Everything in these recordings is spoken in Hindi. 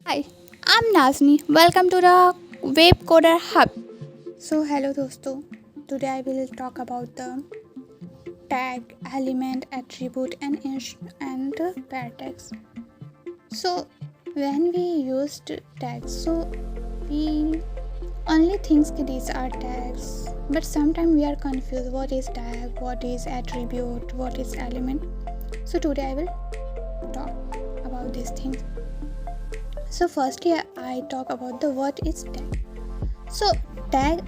Hi, I'm Nazni. Welcome to the Web Coder Hub. So, hello दोस्तों. Today I will talk about the tag, element, attribute, and paradox. So, when we used tags, we only think these are tags, but sometimes we are confused. What is tag? What is attribute? What is element? So today I will talk about these things. So firstly, I talk about the what is tag. So tag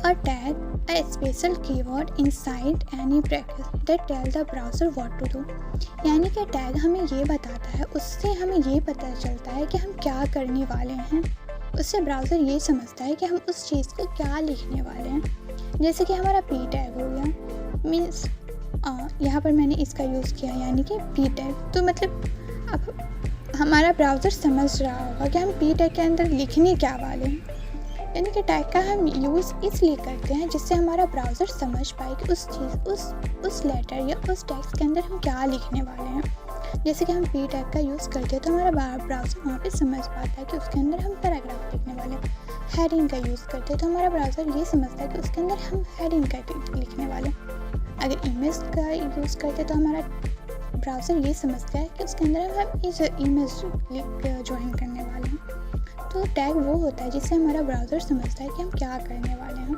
a special keyword inside any bracket that tell the browser what to do. यानी कि टैग हमें ये बताता है, उससे हमें ये पता चलता है कि हम क्या करने वाले हैं. उससे ब्राउज़र ये समझता है कि हम उस चीज़ को क्या लिखने वाले हैं. जैसे कि हमारा पी टैग हो गया, मीन्स यहाँ पर मैंने इसका यूज़ किया यानी कि पी टैग. तो मतलब अब हमारा ब्राउज़र समझ रहा होगा कि हम पी टैग के अंदर लिखने क्या वाले हैं. यानी कि टैग का हम यूज़ इसलिए करते हैं जिससे हमारा ब्राउज़र समझ पाए कि उस लेटर या उस टेक्स्ट के अंदर हम क्या लिखने वाले हैं. जैसे कि हम पी टैग का यूज़ करते हैं तो हमारा ब्राउज़र वहाँ पे समझ पाता है कि उसके अंदर हम पैराग्राफ लिखने वाले हैं. हेडिंग का यूज़ करते हैं तो हमारा ब्राउज़र ये समझता है कि उसके अंदर हम हेडिंग का लिखने वाले हैं. अगर इमेज का यूज़ करते हैं तो हमारा ब्राउज़र ये समझता है कि उसके अंदर हम इस इमेज ज्वाइन करने वाले हैं. तो टैग वो होता है जिससे हमारा ब्राउज़र समझता है कि हम क्या करने वाले हैं.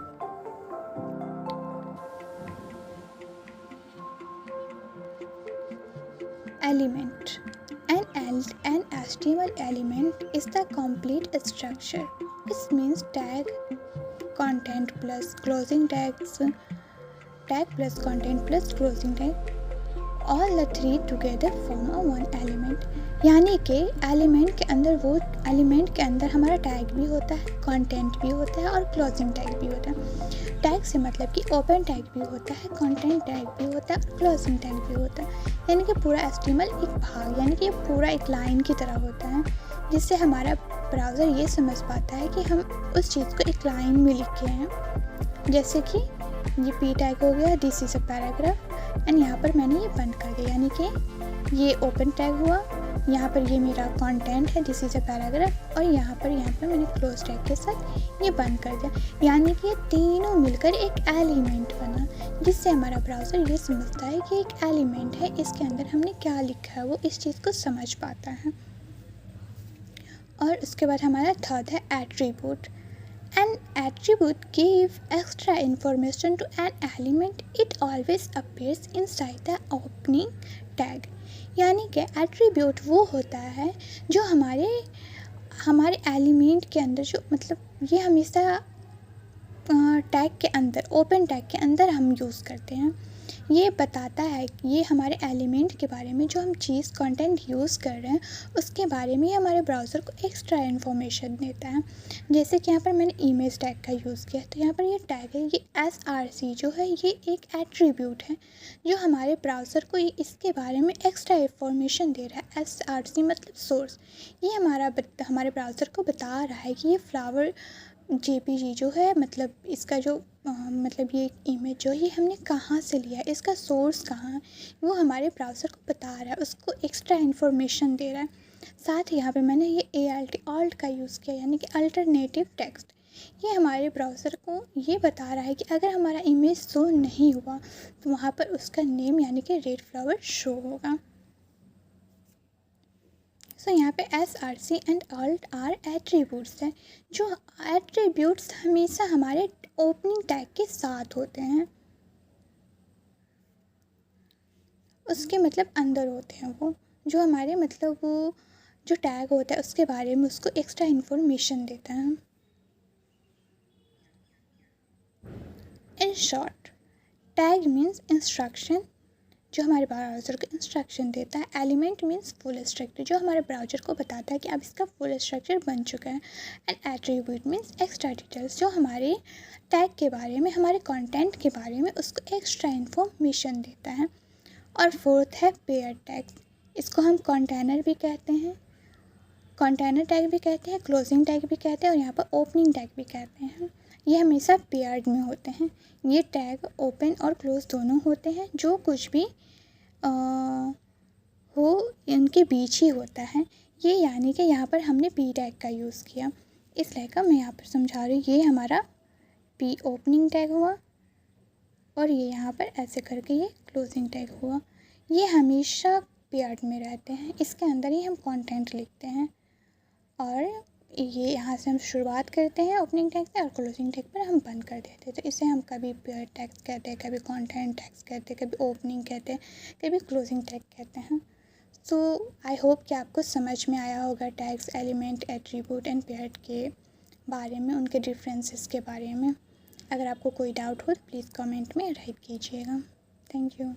Element. An HTML element is the complete structure. This means tag, content plus closing tags, tag plus content plus closing tag. All the three together form a one element. यानी कि एलिमेंट के अंदर हमारा टैग भी होता है, कंटेंट भी होता है और क्लोजिंग टैग भी होता है. टैग से मतलब कि ओपन टैग भी होता है, कंटेंट टैग भी होता है और क्लोजिंग टैग भी होता है. यानी कि पूरा HTML एक भाग यानी कि पूरा एक लाइन की तरह होता है जिससे हमारा ब्राउज़र ये समझ पाता है कि हम उस चीज़ को एक लाइन में लिखे हैं. जैसे कि ये पी टैग हो गया, this is a paragraph, and यहाँ पर मैंने ये बंद कर दिया यानी कि ये ओपन टैग हुआ. यहाँ पर ये मेरा कंटेंट है, दिस इज़ अ पैराग्राफ, और यहाँ पर मैंने क्लोज टैग के साथ ये बंद कर दिया. यानी कि ये तीनों मिलकर एक एलिमेंट बना जिससे हमारा ब्राउज़र ये समझता है कि एक एलिमेंट है, इसके अंदर हमने क्या लिखा है वो इस चीज़ को समझ पाता है. और उसके बाद हमारा थर्ड है attribute. An attribute gives extra information to an element. It always appears inside the opening tag. यानी कि एट्रीब्यूट वो होता है जो हमारे एलिमेंट के अंदर जो मतलब ये हमेशा टैग के अंदर, ओपन टैग के अंदर हम यूज़ करते हैं. ये बताता है कि ये हमारे एलिमेंट के बारे में, जो हम चीज़ कंटेंट यूज़ कर रहे हैं उसके बारे में हमारे ब्राउज़र को एक्स्ट्रा इन्फॉर्मेशन देता है. जैसे कि यहाँ पर मैंने इमेज टैग का यूज़ किया तो यहाँ पर ये टैग है, ये SRC जो है ये एक एट्रीब्यूट है जो हमारे ब्राउज़र को इसके बारे में एक्स्ट्रा इन्फॉर्मेशन दे रहा है. SRC मतलब सोर्स. ये हमारे ब्राउज़र को बता रहा है कि ये फ्लावर JPG जो है मतलब इसका जो मतलब ये इमेज जो ये हमने कहाँ से लिया है, इसका सोर्स कहाँ है, वो हमारे ब्राउज़र को बता रहा है, उसको एक्स्ट्रा इन्फॉर्मेशन दे रहा है. साथ ही यहाँ पे मैंने ये ALT का यूज़ किया यानी कि अल्टरनेटिव टेक्स्ट. ये हमारे ब्राउज़र को ये बता रहा है कि अगर हमारा इमेज शो नहीं हुआ तो वहाँ पर उसका नेम यानी कि रेड फ्लावर शो होगा. सो यहाँ पे SRC and ALT are attributes हैं. जो एट्रीब्यूट्स हमेशा हमारे ओपनिंग टैग के साथ होते हैं, उसके मतलब अंदर होते हैं वो, जो हमारे मतलब वो जो टैग होता है उसके बारे में उसको एक्स्ट्रा इन्फॉर्मेशन देता है. In short, tag means instruction जो हमारे ब्राउज़र को इंस्ट्रक्शन देता है. एलिमेंट मीन्स फुल स्ट्रक्चर जो हमारे ब्राउज़र को बताता है कि अब इसका फुल स्ट्रक्चर बन चुका है. And attribute means extra details जो हमारे टैग के बारे में, हमारे कंटेंट के बारे में उसको एक्स्ट्रा इन्फॉर्मेशन देता है. और फोर्थ है पेयर टैग. इसको हम कंटेनर भी कहते हैं, कंटेनर टैग भी कहते हैं, क्लोजिंग टैग भी कहते हैं और यहाँ पर ओपनिंग टैग भी कहते हैं. ये हमेशा पेयर्ड में होते हैं. ये टैग ओपन और क्लोज दोनों होते हैं. जो कुछ भी हो इनके बीच ही होता है. ये यानी कि यहाँ पर हमने पी टैग का यूज़ किया, इसलिए का मैं यहाँ पर समझा रही हूँ। ये हमारा पी ओपनिंग टैग हुआ और ये यहाँ पर ऐसे करके ये क्लोजिंग टैग हुआ। ये हमेशा पेयर्ड में रहते हैं, इसके अंदर ही हम कंटेंट लिखते हैं। और ये यहाँ से हम शुरुआत करते हैं ओपनिंग टैग से और क्लोजिंग टैग पर हम बंद कर देते हैं। तो इसे हम कभी पेयर टैग्स कहते हैं, कभी कंटेंट टैग्स कहते हैं, कभी ओपनिंग कहते हैं, कभी क्लोजिंग टैग कहते हैं। सो आई होप कि आपको समझ में आया होगा tags, element, attribute and pair के बारे में, उनके डिफरेंसेस के बारे में। अगर आपको कोई डाउट हो तो प्लीज़ कमेंट में राइट कीजिएगा। Thank you.